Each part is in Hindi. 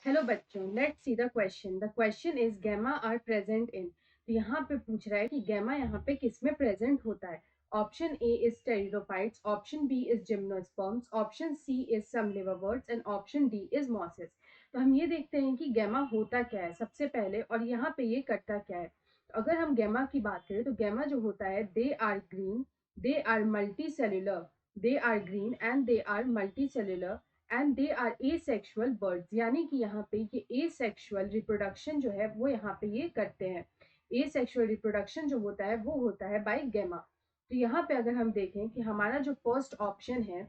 हेलो बच्चों, let's see the question. The question is gamma are present in. तो यहाँ पे पूछ रहा है कि गैमा यहाँ पे किस में प्रेजेंट होता है। Option A is pteridophytes, option B is gymnosperms, option C is some liverworts and option D is mosses. तो हम ये देखते हैं कि गैमा होता क्या है सबसे पहले और यहाँ पे ये करता क्या है। तो अगर हम गैमा की बात करें तो गैमा जो होता है they are green, they are multicellular, they are green and they are multicellular and they are asexual birds. यानी कि यहाँ पे ये एसेक्सुअल रिप्रोडक्शन जो है वो यहाँ पे ये करते हैं। एसेक्सुअल रिप्रोडक्शन जो होता है वो होता है बाय गैमा। तो यहाँ पे अगर हम देखें कि हमारा जो फर्स्ट ऑप्शन है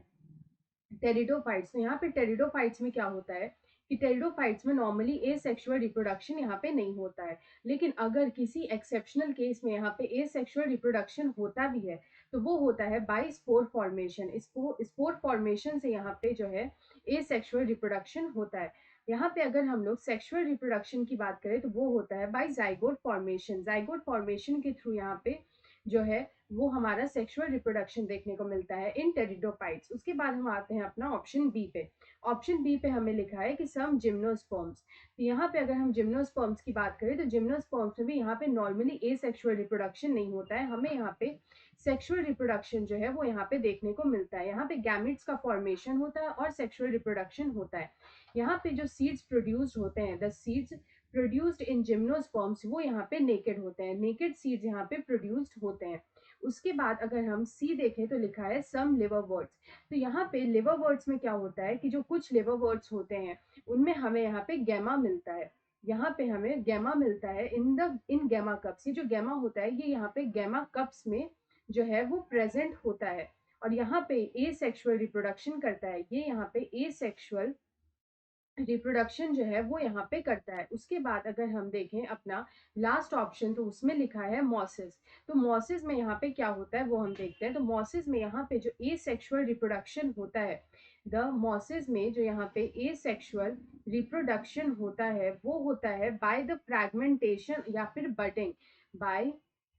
टेरिडोफाइट्स, तो यहाँ पे टेरिडोफाइट्स में क्या होता है कि टेरिडोफाइट्स में नॉर्मली एसेक्सुअल रिप्रोडक्शन यहाँ पे नहीं होता है। लेकिन अगर किसी एक्सेप्शनल केस में यहाँ पे एसेक्सुअल रिप्रोडक्शन होता भी है तो वो होता है by spore formation. Spore formation से यहाँ पे जो है एसेक्सुअल रिप्रोडक्शन होता है। यहाँ पे अगर हम लोग सेक्सुअल रिप्रोडक्शन की बात करें तो वो होता है by zygote formation. Zygote formation के थ्रू यहाँ पे जो है वो हमारा सेक्सुअल रिप्रोडक्शन देखने को मिलता है इन टेरिडोफाइट्स। उसके बाद हम आते हैं अपना ऑप्शन बी पे। ऑप्शन बी पे हमें लिखा है कि सम जिम्नोस्पर्म्स। तो यहाँ पे अगर हम जिम्नोस्पर्म्स की बात करें तो जिम्नोस्पर्म्स में भी यहाँ पे नॉर्मली एसेक्सुअल रिप्रोडक्शन नहीं होता है। हमें यहाँ पे सेक्सुअल रिप्रोडक्शन जो है वो यहाँ पे देखने को मिलता है। यहाँ पे गैमेट्स का फॉर्मेशन होता है और सेक्सुअल रिप्रोडक्शन होता है। यहाँ पे जो सीड्स प्रोड्यूस्ड होते हैं, the seeds produced in gymnosperms, वो यहाँ पे नेकेड होते हैं। नेकेड सीड्स यहाँ पे प्रोड्यूस्ड होते हैं। उसके बाद अगर हम सी देखें तो लिखा है सम लिवरवर्ट्स। तो यहाँ पे लिवरवर्ट्स में क्या होता है कि जो कुछ लिवरवर्ट्स होते हैं उनमें हमें यहाँ पे गैमा मिलता है। यहाँ पे हमें गैमा मिलता है इन गैमा कप्स। ये जो गैमा होता है ये यहाँ पे गैमा कप्स में जो है वो प्रेजेंट होता है और यहाँ पे ए सेक्सुअल रिप्रोडक्शन करता है। ये यहाँ पे ए सेक्सुअल रिप्रोडक्शन जो है वो यहाँ पे करता है। उसके बाद अगर हम देखें अपना लास्ट ऑप्शन तो उसमें लिखा है मॉसिस। तो मॉसिस में यहाँ पे क्या होता है वो हम देखते हैं। तो मॉसिस में यहाँ पे जो ए सेक्सुअल रिप्रोडक्शन होता है, द मॉसिस में जो यहाँ पे ए सेक्सुअल रिप्रोडक्शन होता है वो होता है बाय द फ्रैगमेंटेशन या फिर बडिंग। बाय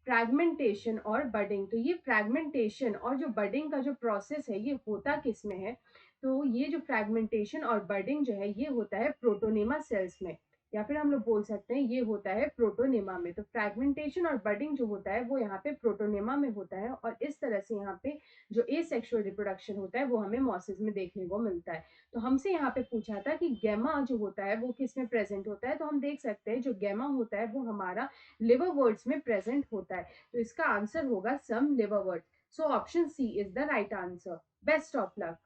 फ्रैगमेंटेशन और बडिंग। तो ये फ्रैगमेंटेशन और जो बडिंग का जो प्रोसेस है ये होता किस में है। तो ये जो फ्रैगमेंटेशन और बर्डिंग जो है ये होता है प्रोटोनेमा सेल्स में, या फिर हम लोग बोल सकते हैं ये होता है प्रोटोनेमा में। तो फ्रैगमेंटेशन और बर्डिंग जो होता है वो यहाँ पे प्रोटोनेमा में होता है और इस तरह से यहाँ पे जो एसेक्सुअल रिप्रोडक्शन होता है वो हमें मॉसिस में देखने को मिलता है। तो हमसे यहाँ पे पूछा था कि गैमा जो होता है वो किस में प्रेजेंट होता है। तो हम देख सकते हैं जो गैमा होता है वो हमारा लिवरवर्ट्स में प्रेजेंट होता है। तो इसका आंसर होगा some liverworts. So option C is the right answer. Best of luck.